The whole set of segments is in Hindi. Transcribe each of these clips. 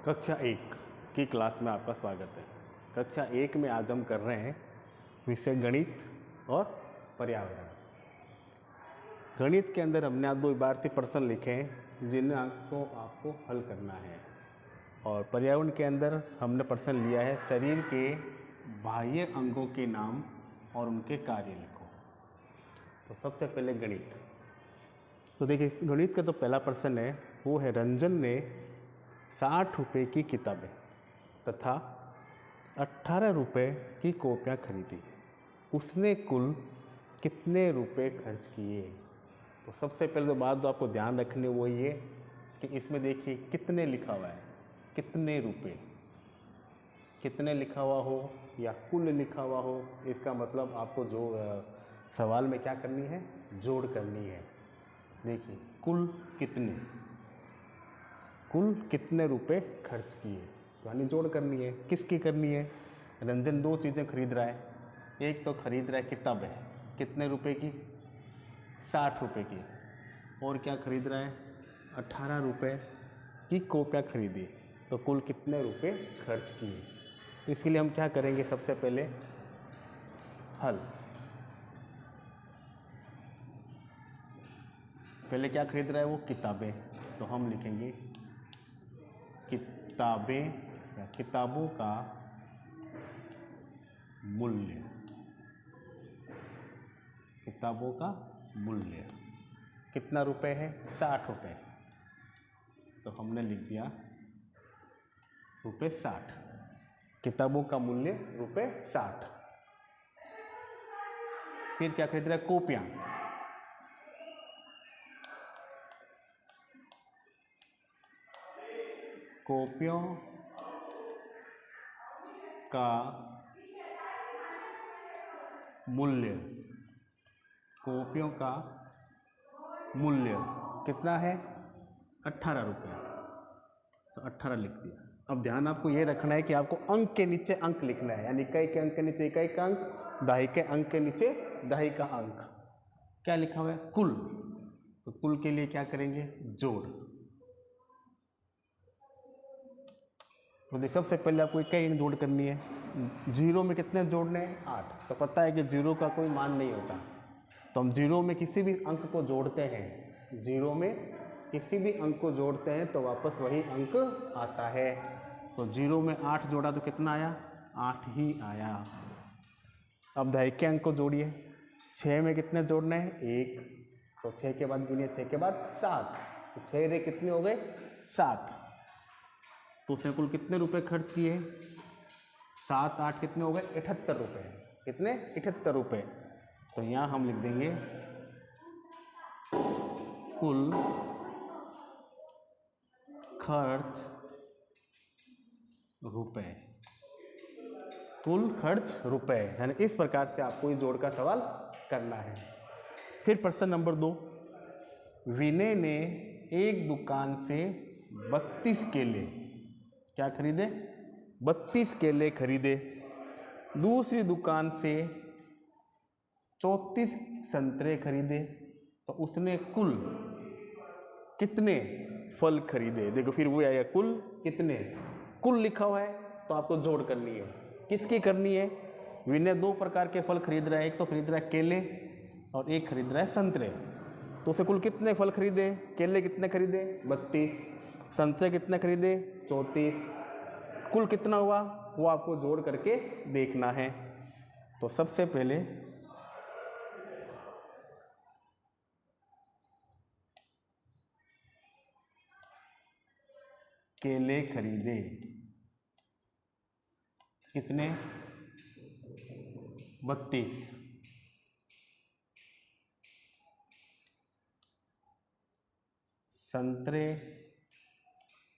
कक्षा 1 की क्लास में आपका स्वागत है। कक्षा 1 में आज हम कर रहे हैं विषय गणित और पर्यावरण। गणित के अंदर हमने आज 2 इबारती प्रश्न लिखे हैं जिन्हें आपको हल करना है, और पर्यावरण के अंदर हमने प्रश्न लिया है शरीर के बाह्य अंगों के नाम और उनके कार्य लिखो। तो सबसे पहले गणित। तो देखिए, गणित का तो पहला प्रश्न है वो है, रंजन ने 60 रुपये की किताबें तथा 18 रुपये की कॉपियाँ खरीदी, उसने कुल कितने रुपए खर्च किए। तो सबसे पहले तो बात जो आपको ध्यान रखनी वो ये कि इसमें देखिए कितने लिखा हुआ है, कितने रुपए, कितने लिखा हुआ हो या कुल लिखा हुआ हो, इसका मतलब आपको जो सवाल में क्या करनी है, जोड़ करनी है। देखिए कुल कितने रुपए खर्च किए, यानी जोड़ करनी है। किसकी करनी है? रंजन 2 चीज़ें खरीद रहा है। एक तो खरीद रहा है किताबें, कितने रुपए की? 60 रुपये की। और क्या खरीद रहा है? 18 रुपये की कॉपियाँ खरीदी। तो कुल कितने रुपए खर्च किए। तो इसके लिए हम क्या करेंगे, सबसे पहले हल। पहले क्या खरीद रहा है वो? किताबें। तो हम लिखेंगे किताबों का मूल्य। किताबों का मूल्य कितना रुपए है? 60 रुपये। तो हमने लिख दिया रुपये 60। किताबों का मूल्य रुपये 60। फिर क्या खरीद रहा है? कॉपियाँ। कॉपियों का मूल्य, कॉपियों का मूल्य कितना है? 18 रुपये। तो 18 लिख दिया। अब ध्यान आपको ये रखना है कि आपको अंक के नीचे अंक लिखना है, यानी इकाई के अंक के नीचे इकाई का अंक, दहाई के अंक के नीचे दहाई का अंक। क्या लिखा हुआ है? कुल। तो कुल के लिए क्या करेंगे? जोड़। तो देखिए, सबसे पहले आपको इकाई जोड़ करनी है। 0 में कितने जोड़ने हैं? 8। तो पता है कि 0 का कोई मान नहीं होता, तो हम 0 में किसी भी अंक को जोड़ते हैं, 0 में किसी भी अंक को जोड़ते हैं तो वापस वही अंक आता है। तो 0 में 8 जोड़ा तो कितना आया? 8 ही आया। अब दहाई के अंक को जोड़िए। 6 में कितने जोड़ने हैं? 1। तो 6 के बाद गिनिए, 6 के बाद 7। तो 6 रे कितने हो गए? 7। तो उसने कुल कितने रुपए खर्च किए? 7 8 कितने हो गए? 78 रुपये। कितने? 78 रुपये। तो यहाँ हम लिख देंगे कुल खर्च रुपए। कुल खर्च रुपए, यानी इस प्रकार से आपको इस जोड़ का सवाल करना है। फिर प्रश्न नंबर 2, विनय ने एक दुकान से 32 केले क्या खरीदे? 32 केले खरीदे। दूसरी दुकान से 34 संतरे खरीदे। तो उसने कुल कितने फल खरीदे? देखो फिर वो आया कुल कितने। कुल लिखा हुआ है तो आपको जोड़ करनी है। किसकी करनी है? विनय 2 प्रकार के फल खरीद रहा है, एक तो खरीद रहा है केले और एक खरीद रहा है संतरे। तो उसे कुल कितने फल खरीदे? केले कितने खरीदे? 32। संतरे कितने खरीदे? 34। कुल कितना हुआ वो आपको जोड़ करके देखना है। तो सबसे पहले केले खरीदे कितने? 32। संतरे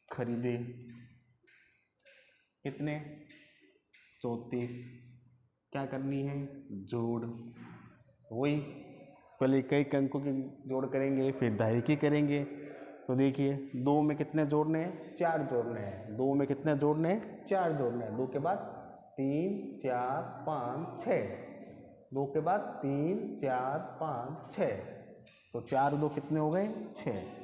खरीदे कितने? 34। क्या करनी है? जोड़। वही पहले इकाई के अंकों की जोड़ करेंगे, फिर दहाई की करेंगे। तो देखिए 2 में कितने जोड़ने हैं? 4 जोड़ने हैं। 2 में कितने जोड़ने हैं? 4 जोड़ने हैं। 2 के बाद 3 4 5 6। 2 के बाद 3 4 5 6। तो 4 2 कितने हो गए? 6।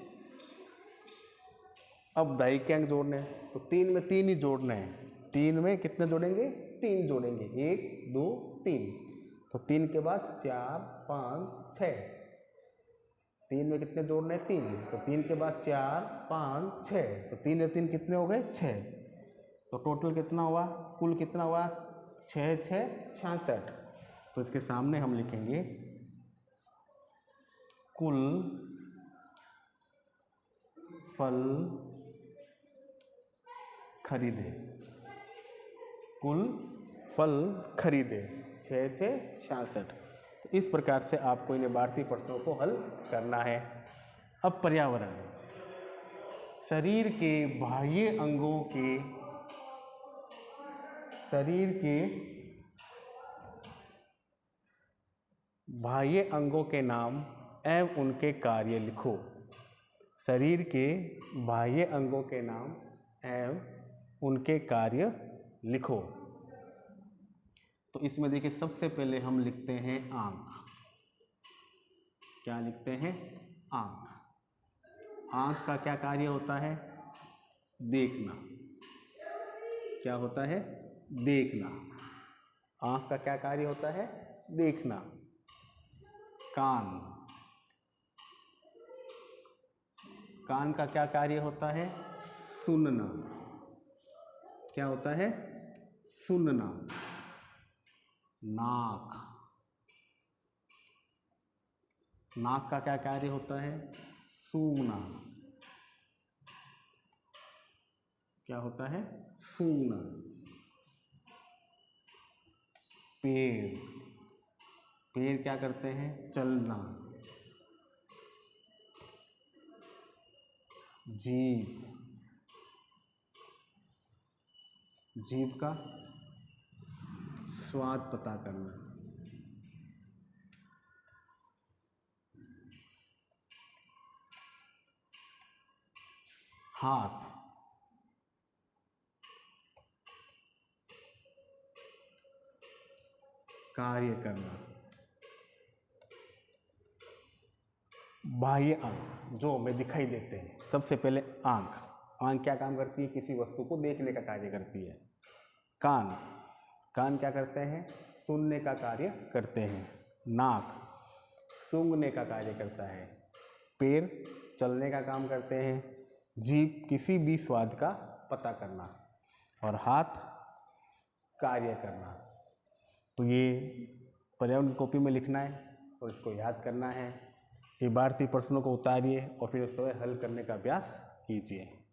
अब दाई के अंक जोड़ने हैं, तो 3 में 3 ही जोड़ने हैं। 3 में कितने जोड़ेंगे? 3 जोड़ेंगे, 1 2 3। तो 3 के बाद 4 5 6। 3 में कितने जोड़ने हैं? 3। तो 3 के बाद 4 5 6। तो 3 और 3 कितने हो गए? 6। तो टोटल कितना हुआ? कुल कितना हुआ? 6 6 66। तो इसके सामने हम लिखेंगे कुल फल खरीदे। कुल फल खरीदे 6 6 66। तो इस प्रकार से आपको इन भारतीय प्रश्नों को हल करना है। अब पर्यावरण, शरीर के बाह्य अंगों के नाम एवं उनके कार्य लिखो। शरीर के बाह्य अंगों के नाम एवं उनके कार्य लिखो। तो इसमें देखिए, सबसे पहले हम लिखते हैं आँख। क्या लिखते हैं? आँख। आँख का क्या कार्य होता है? देखना। क्या होता है? देखना। आँख का क्या कार्य होता है? देखना। कान, कान का क्या कार्य होता है? सुनना। क्या होता है? सुनना। नाक, नाक का क्या कार्य होता है? सूंघना। क्या होता है? सूंघना। पैर, पैर क्या करते हैं? चलना। जीभ, जीभ का स्वाद पता करना। हाथ, कार्य करना। बाह्य अंग जो हमें दिखाई देते हैं, सबसे पहले आँख। आँख क्या काम करती है? किसी वस्तु को देखने का कार्य करती है। कान, कान क्या करते हैं? सुनने का कार्य करते हैं। नाक, सूंघने का कार्य करता है। पैर, चलने का काम करते हैं। जीभ, किसी भी स्वाद का पता करना। और हाथ, कार्य करना। तो ये पर्यावरण कॉपी में लिखना है और इसको याद करना है। ये भारतीय प्रश्नों को उतारिए और फिर उसको हल करने का अभ्यास कीजिए।